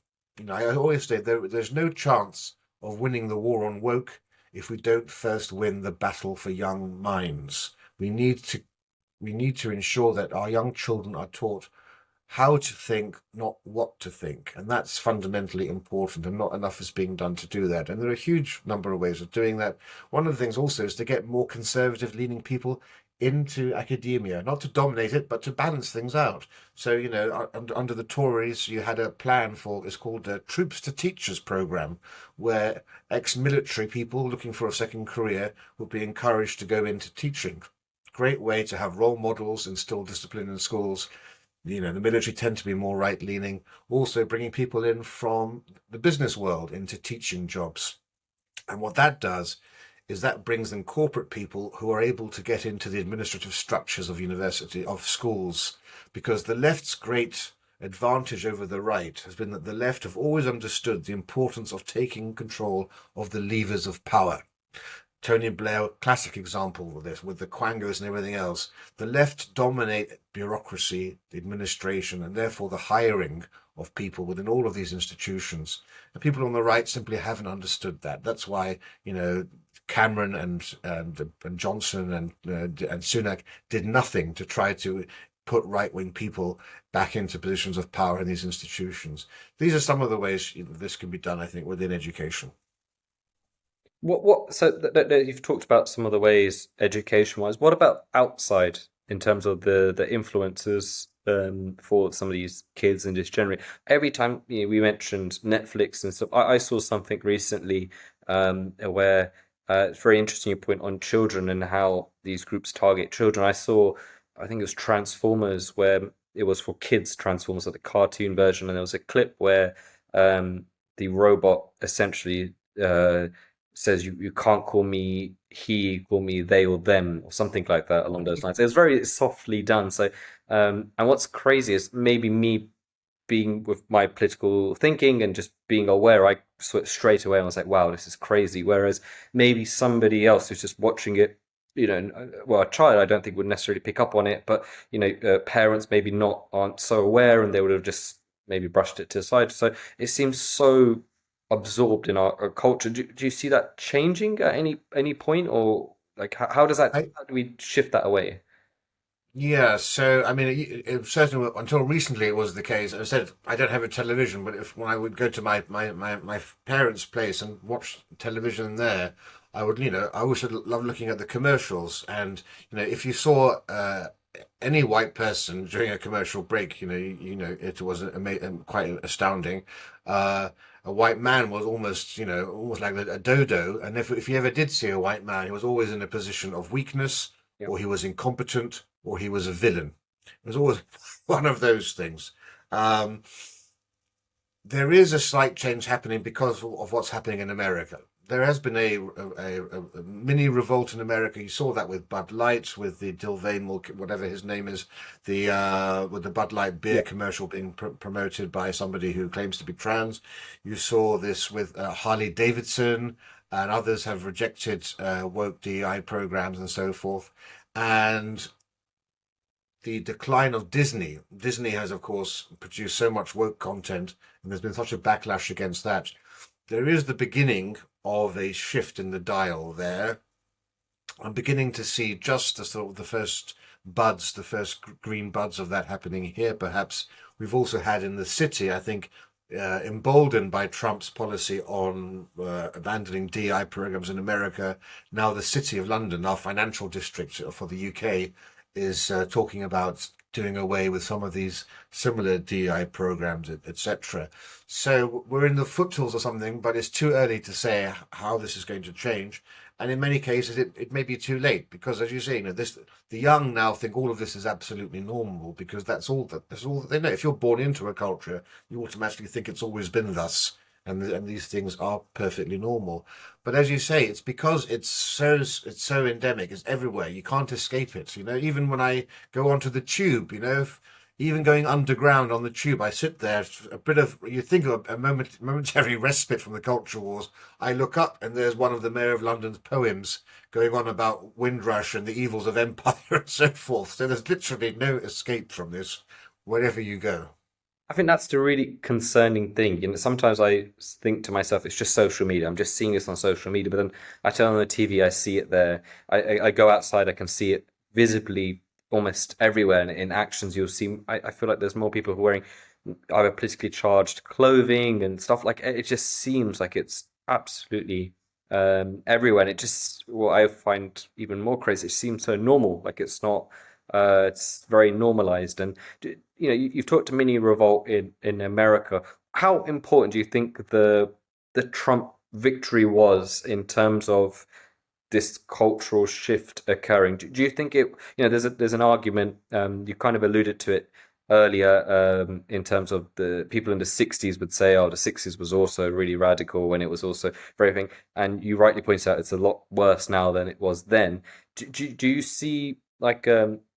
I always say there's no chance of winning the war on woke if we don't first win the battle for young minds. We need to ensure that our young children are taught how to think, not what to think. And that's fundamentally important, and not enough is being done to do that. And there are a huge number of ways of doing that. One of the things also is to get more conservative leaning people into academia, not to dominate it, but to balance things out. So, under the Tories, you had a plan for, it's called the Troops to Teachers program, where ex-military people looking for a second career would be encouraged to go into teaching. Great way to have role models, instill discipline in schools. The military tend to be more right-leaning. Also bringing people in from the business world into teaching jobs. And what that does is that brings them corporate people who are able to get into the administrative structures of schools, because the left's great advantage over the right has been that the left have always understood the importance of taking control of the levers of power. Tony Blair, classic example of this, with the quangos and everything else. The left dominate bureaucracy, the administration, and therefore the hiring of people within all of these institutions. And people on the right simply haven't understood that. That's why, Cameron and Johnson and Sunak did nothing to try to put right-wing people back into positions of power in these institutions. These are some of the ways this can be done, I think, within education. So you've talked about some of the ways education-wise. What about outside in terms of the influences for some of these kids and just generally? Every time we mentioned Netflix and stuff, I saw something recently where it's very interesting your point on children and how these groups target children. I think it was Transformers where it was for kids, Transformers, like the cartoon version, and there was a clip where the robot essentially says you can't call me he, call me they or them or something like that along those lines. It was very softly done. So and what's crazy is maybe me being with my political thinking and just being aware, I straight away I was like, wow, this is crazy. Whereas maybe somebody else who's just watching it, well, a child I don't think would necessarily pick up on it, but parents maybe not aren't so aware and they would have just maybe brushed it to the side. So it seems so absorbed in our culture. Do you see that changing at any point, or like I, how do we shift that away? Yeah, so I mean, it certainly until recently it was the case. I said I don't have a television, but if when I would go to my parents' place and watch television there, I would, I always love looking at the commercials. And if you saw any white person during a commercial break, it was quite astounding. Uh, a white man was almost, almost like a dodo. And if you ever did see a white man, he was always in a position of weakness, Yeah. or he was incompetent, or he was a villain. It was always one of those things. Um, there is a slight change happening because of what's happening in America. There has been a mini revolt in America. You saw that with Bud Light, with the Dilvain, whatever his name is, the with the Bud Light beer Yeah. commercial being promoted by somebody who claims to be trans. You saw this with Harley Davidson, and others have rejected woke DEI programs and so forth. And the decline of Disney. Disney has, of course, produced so much woke content, and there's been such a backlash against that. There is the beginning of a shift in the dial there. I'm beginning to see just the sort of the first buds, the first green buds of that happening here. Perhaps we've also had in the city, I think, emboldened by Trump's policy on abandoning DI programs in America. Now the City of London, our financial district for the UK, is talking about doing away with some of these similar DI programs, etc. So we're in the foothills of something, but it's too early to say how this is going to change. And in many cases, it may be too late because, as you say, the young now think all of this is absolutely normal because that's all that they know. If you're born into a culture, you automatically think it's always been thus, and these things are perfectly normal. But as you say, it's because it's so endemic. It's everywhere. You can't escape it. Even when I go onto the tube, even going underground on the tube, I sit there. A bit of you think of a momentary respite from the culture wars. I look up and there's one of the Mayor of London's poems going on about Windrush and the evils of empire and so forth. So there's literally no escape from this wherever you go. I think that's the really concerning thing. Sometimes I think to myself, it's just social media. I'm just seeing this on social media, but then I turn on the TV, I see it there. I go outside, I can see it visibly almost everywhere. And in actions, you'll see. I feel like there's more people who are wearing either politically charged clothing and stuff like it. It just seems like it's absolutely everywhere. And it just, what I find even more crazy, it seems so normal. Like it's not. It's very normalized, and you've talked to mini revolt in America. How important do you think the Trump victory was in terms of this cultural shift occurring? Do you think there's an argument, you kind of alluded to it earlier, in terms of the people in the 60s would say, oh, the 60s was also really radical when it was also very thing, and you rightly pointed out it's a lot worse now than it was then. Do you see like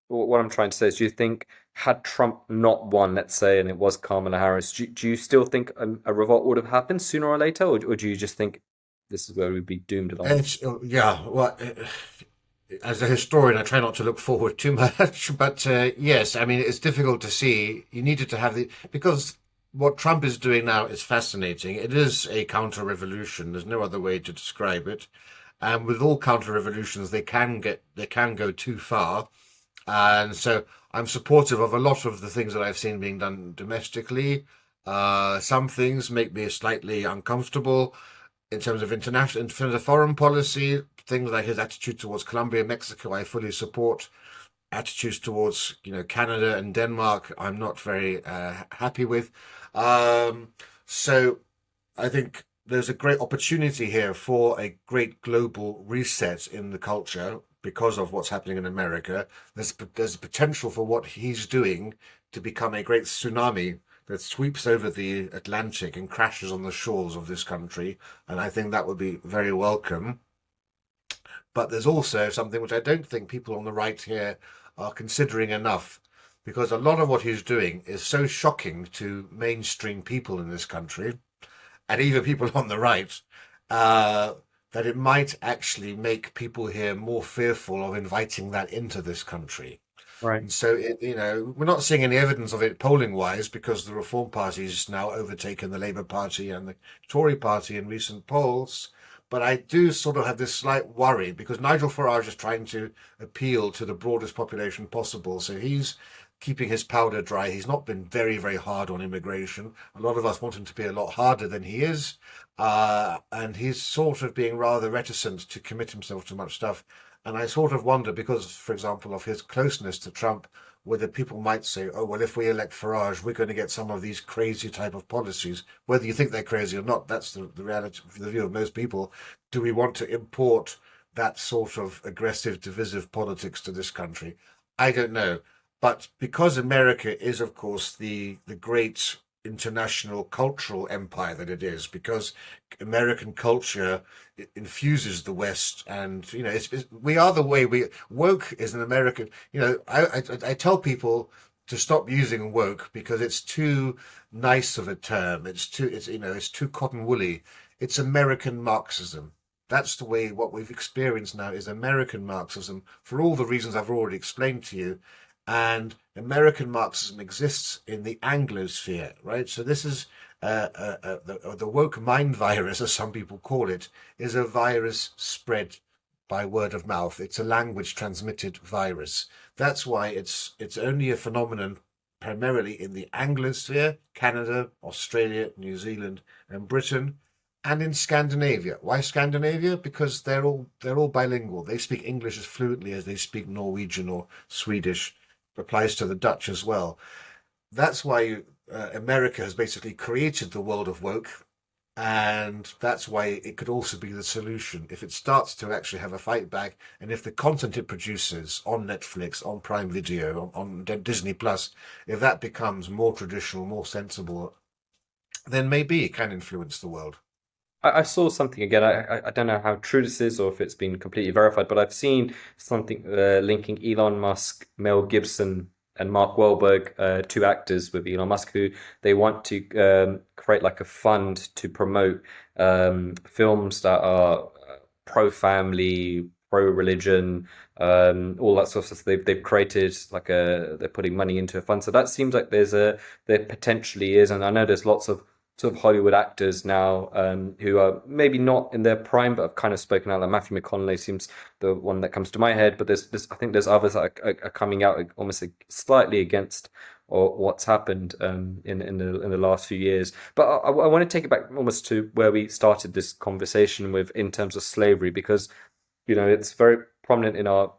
what I'm trying to say is, do you think had Trump not won, let's say, and it was Kamala Harris, do you still think a revolt would have happened sooner or later, or do you just think this is where we'd be doomed along? Yeah, well, as a historian, I try not to look forward too much, but yes, I mean, it's difficult to see. You needed to have because what Trump is doing now is fascinating. It is a counter-revolution. There's no other way to describe it. And with all counter-revolutions, they can go too far. And so I'm supportive of a lot of the things that I've seen being done domestically. Some things make me slightly uncomfortable in terms of foreign policy, things like his attitude towards Colombia and Mexico, I fully support. Attitudes towards, Canada and Denmark, I'm not very happy with. Um, so I think there's a great opportunity here for a great global reset in the culture because of what's happening in America. There's potential for what he's doing to become a great tsunami that sweeps over the Atlantic and crashes on the shores of this country, and I think that would be very welcome. But there's also something which I don't think people on the right here are considering enough, because a lot of what he's doing is so shocking to mainstream people in this country, and even people on the right, uh, that it might actually make people here more fearful of inviting that into this country. Right. And so, we're not seeing any evidence of it polling wise because the Reform Party has now overtaken the Labour Party and the Tory Party in recent polls. But I do sort of have this slight worry because Nigel Farage is trying to appeal to the broadest population possible. So he's keeping his powder dry. He's not been very, very hard on immigration. A lot of us want him to be a lot harder than he is. And he's sort of being rather reticent to commit himself to much stuff. And I sort of wonder, because, for example, of his closeness to Trump, whether people might say, oh, well, if we elect Farage, we're going to get some of these crazy type of policies. Whether you think they're crazy or not, that's the reality, the view of most people. Do we want to import that sort of aggressive, divisive politics to this country? I don't know. But because America is, of course, the great international cultural empire that it is, because American culture infuses the West, and we are the way we woke is an American. I tell people to stop using woke because it's too nice of a term. It's too cotton woolly. It's American Marxism. That's the way what we've experienced now is American Marxism for all the reasons I've already explained to you. And American Marxism exists in the Anglosphere, right? So this is the woke mind virus, as some people call it, is a virus spread by word of mouth. It's a language transmitted virus. That's why it's only a phenomenon primarily in the Anglosphere, Canada, Australia, New Zealand, and Britain, and in Scandinavia. Why Scandinavia? Because they're all bilingual. They speak English as fluently as they speak Norwegian or Swedish. Applies to the Dutch as well. That's why America has basically created the world of woke, and that's why it could also be the solution if it starts to actually have a fight back, and if the content it produces on Netflix, on Prime Video, on Disney Plus, if that becomes more traditional, more sensible, then maybe it can influence the world. I saw something again. I don't know how true this is or if it's been completely verified, but I've seen something linking Elon Musk, Mel Gibson, and Mark Wahlberg, two actors with Elon Musk, who they want to create like a fund to promote films that are pro-family, pro-religion, all that sort of stuff. They've created like they're putting money into a fund. So that seems like there potentially is, and I know there's lots of sort of Hollywood actors now who are maybe not in their prime, but have kind of spoken out. Like Matthew McConaughey seems the one that comes to my head, but there's I think there's others that are coming out almost slightly against or what's happened in the last few years. But I want to take it back almost to where we started this conversation with in terms of slavery, because it's very prominent in our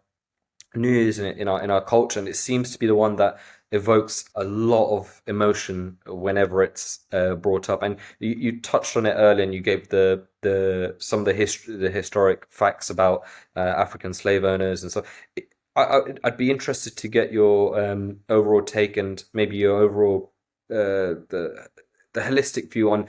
news and in our culture, and it seems to be the one that evokes a lot of emotion whenever it's brought up. And you touched on it earlier, and you gave the some of the historic facts about African slave owners and so. I'd be interested to get your overall take and maybe your overall the holistic view on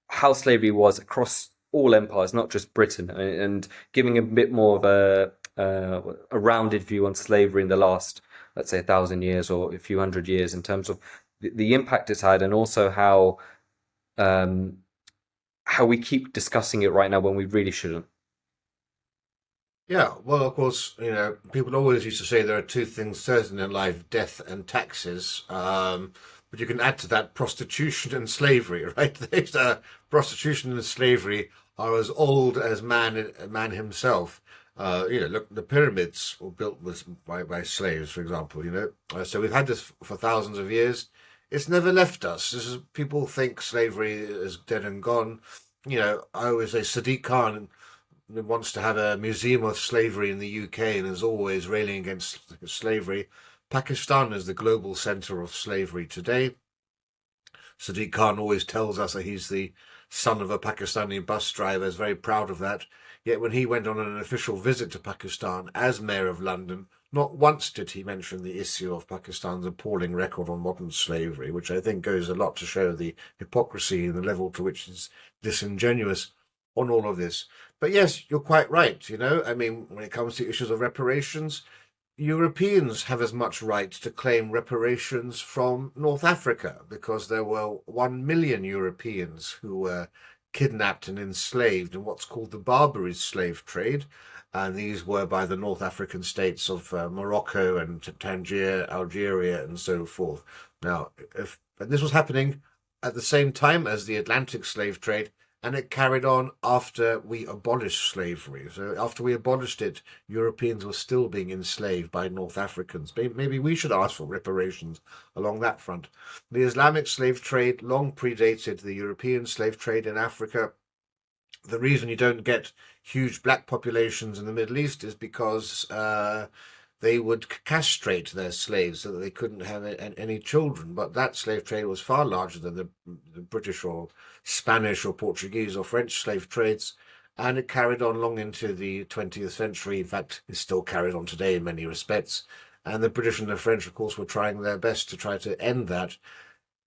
how slavery was across all empires, not just Britain, and giving a bit more of a rounded view on slavery in the last, let's say, 1,000 years or a few hundred years, in terms of the impact it's had, and also um, how we keep discussing it right now when we really shouldn't. Yeah, well, of course, people always used to say there are two things certain in life, death and taxes. But you can add to that prostitution and slavery, right? Prostitution and slavery are as old as man himself. Look, the pyramids were built by slaves, for example, So we've had this for thousands of years. It's never left us. People think slavery is dead and gone. I always say Sadiq Khan wants to have a museum of slavery in the UK and is always railing against slavery. Pakistan is the global center of slavery today. Sadiq Khan always tells us that he's the son of a Pakistani bus driver, is very proud of that. Yet when he went on an official visit to Pakistan as Mayor of London, not once did he mention the issue of Pakistan's appalling record on modern slavery, which I think goes a lot to show the hypocrisy and the level to which he's disingenuous on all of this. But yes, you're quite right. I mean, when it comes to issues of reparations, Europeans have as much right to claim reparations from North Africa because there were 1 million Europeans who were kidnapped and enslaved in what's called the Barbary slave trade. And these were by the North African states of Morocco and Tangier, Algeria, and so forth. Now, and this was happening at the same time as the Atlantic slave trade, and it carried on after we abolished slavery. So after we abolished it, Europeans were still being enslaved by North Africans. Maybe we should ask for reparations along that front. The Islamic slave trade long predated the European slave trade in Africa. The reason you don't get huge black populations in the Middle East is because they would castrate their slaves so that they couldn't have any children. But that slave trade was far larger than the British or Spanish or Portuguese or French slave trades. And it carried on long into the 20th century. In fact, it still carries on today in many respects. And the British and the French, of course, were trying their best to try to end that.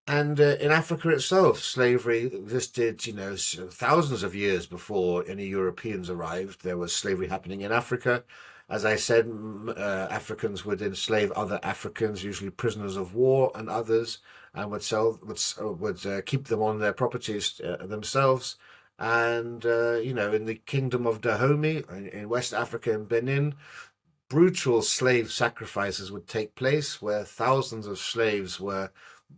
And in Africa itself, slavery existed, thousands of years before any Europeans arrived. There was slavery happening in Africa. As I said, Africans would enslave other Africans, usually prisoners of war and others, and would keep them on their properties themselves. And in the kingdom of Dahomey in West Africa and Benin, brutal slave sacrifices would take place, where thousands of slaves were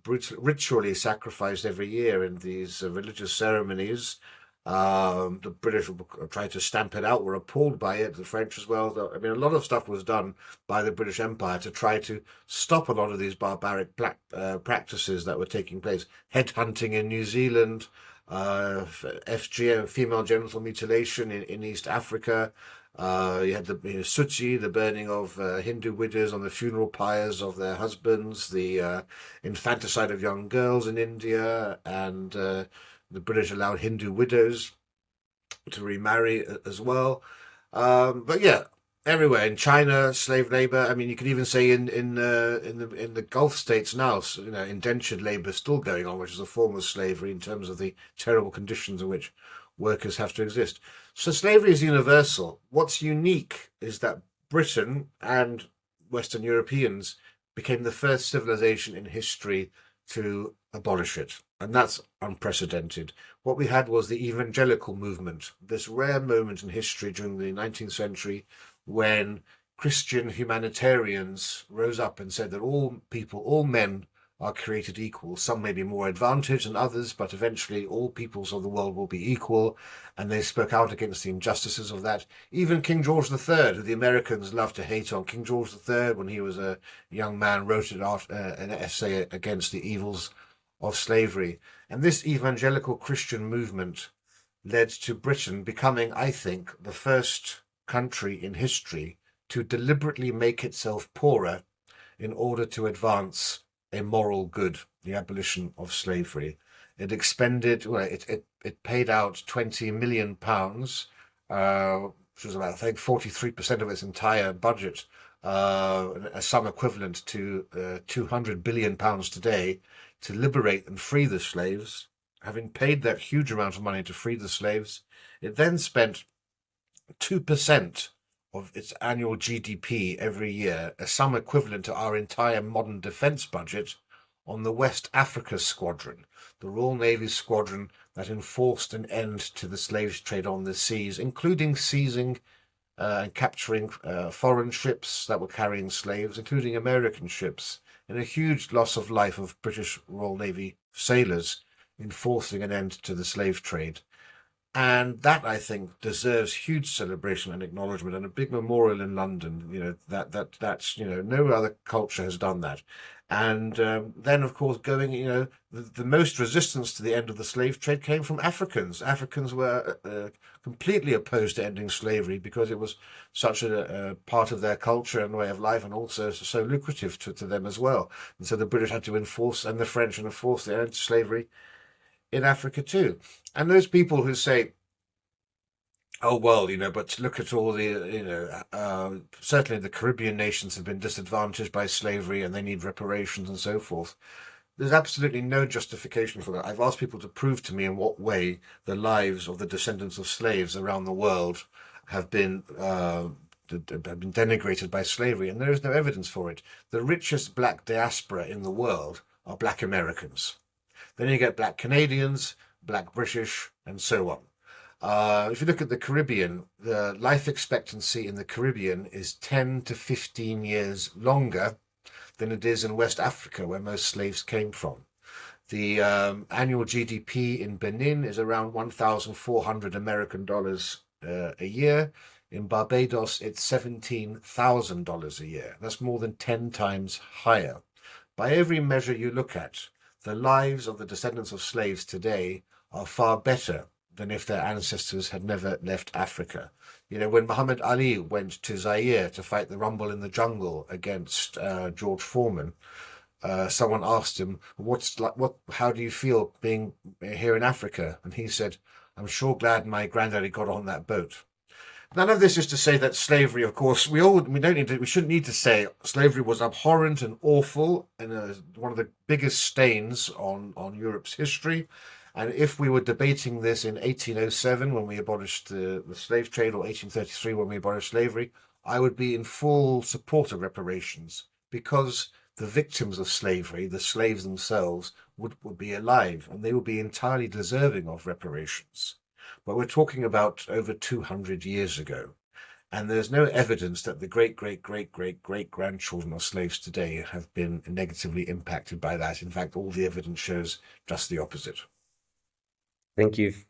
ritually sacrificed every year in these religious ceremonies. The British tried to stamp it out, were appalled by it, the French as well. I mean, a lot of stuff was done by the British Empire to try to stop a lot of these barbaric practices that were taking place. Headhunting in New Zealand, FGM, female genital mutilation in East Africa. You had the Suchi, the burning of Hindu widows on the funeral pyres of their husbands, the infanticide of young girls in India, and the British allowed Hindu widows to remarry as well. But yeah, everywhere in China, slave labor. I mean, you could even say in the Gulf states now, indentured labor is still going on, which is a form of slavery in terms of the terrible conditions in which workers have to exist. So slavery is universal. What's unique is that Britain and Western Europeans became the first civilization in history to abolish it. And that's unprecedented. What we had was the evangelical movement, this rare moment in history during the 19th century when Christian humanitarians rose up and said that all people, all men are created equal. Some may be more advantaged than others, but eventually all peoples of the world will be equal. And they spoke out against the injustices of that. Even King George III, who the Americans love to hate on, King George III, when he was a young man, wrote an essay against the evils of slavery. And this evangelical Christian movement led to Britain becoming, I think, the first country in history to deliberately make itself poorer in order to advance a moral good, the abolition of slavery. It expended, well, it paid out £20 million, which was about, I think, 43% of its entire budget, a sum equivalent to £200 billion today, to liberate and free the slaves. Having paid that huge amount of money to free the slaves, it then spent 2% of its annual GDP every year, a sum equivalent to our entire modern defence budget, on the West Africa Squadron, the Royal Navy squadron that enforced an end to the slave trade on the seas, including seizing and capturing foreign ships that were carrying slaves, including American ships, and a huge loss of life of British Royal Navy sailors enforcing an end to the slave trade. And that, I think, deserves huge celebration and acknowledgement, and a big memorial in London. That's no other culture has done that. And then, of course, the most resistance to the end of the slave trade came from Africans. Africans were completely opposed to ending slavery because it was such a part of their culture and way of life, and also so lucrative to them as well. And so the British had to enforce, and the French, and enforce the end to slavery in Africa too. And those people who say, oh, well, but look at all the, certainly the Caribbean nations have been disadvantaged by slavery and they need reparations and so forth. There's absolutely no justification for that. I've asked people to prove to me in what way the lives of the descendants of slaves around the world have been denigrated by slavery, and there is no evidence for it. The richest black diaspora in the world are black Americans. Then you get black Canadians, black British, and so on. If you look at the Caribbean, the life expectancy in the Caribbean is 10 to 15 years longer than it is in West Africa, where most slaves came from. The annual GDP in Benin is around 1,400 American dollars a year. In Barbados, it's $17,000 a year. That's more than 10 times higher. By every measure you look at, the lives of the descendants of slaves today are far better than if their ancestors had never left Africa. You know, when Muhammad Ali went to Zaire to fight the rumble in the jungle against George Foreman, someone asked him, "What's like? What? How do you feel being here in Africa?" And he said, "I'm sure glad my granddaddy got on that boat." None of this is to say that slavery, of course, we shouldn't need to say slavery was abhorrent and awful and one of the biggest stains on Europe's history. And if we were debating this in 1807 when we abolished the slave trade, or 1833 when we abolished slavery, I would be in full support of reparations, because the victims of slavery, the slaves themselves, would be alive and they would be entirely deserving of reparations. But we're talking about over 200 years ago, and there's no evidence that the great, great, great, great, great grandchildren of slaves today have been negatively impacted by that. In fact, all the evidence shows just the opposite. I think you've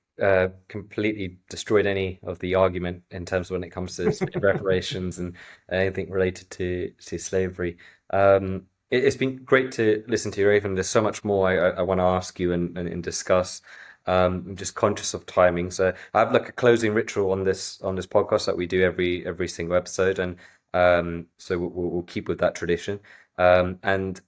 completely destroyed any of the argument in terms of when it comes to reparations and anything related to slavery. It's been great to listen to you, Raven. There's so much more I want to ask you and discuss. I'm just conscious of timing, so I have like a closing ritual on this podcast that we do every single episode, and so we'll keep with that tradition. And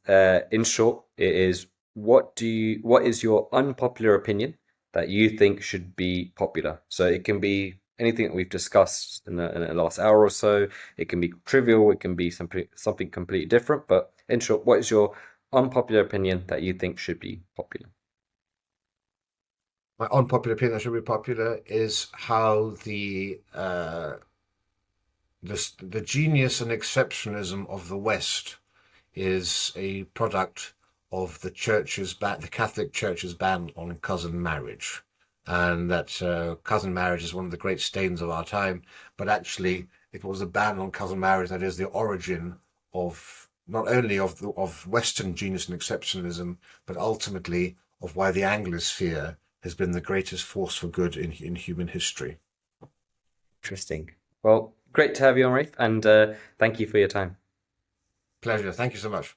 in short, it is what is your unpopular opinion that you think should be popular? So it can be anything that we've discussed in the last hour or so. It can be trivial. It can be something completely different. But in short, what is your unpopular opinion that you think should be popular? My unpopular opinion that should be popular is how the genius and exceptionalism of the West is a product of the Catholic Church's ban on cousin marriage, and that cousin marriage is one of the great stains of our time. But actually, it was a ban on cousin marriage that is the origin of not only of Western genius and exceptionalism, but ultimately of why the Anglosphere has been the greatest force for good in human history. Interesting. Well, great to have you on, Rafe, and thank you for your time. Pleasure. Thank you so much.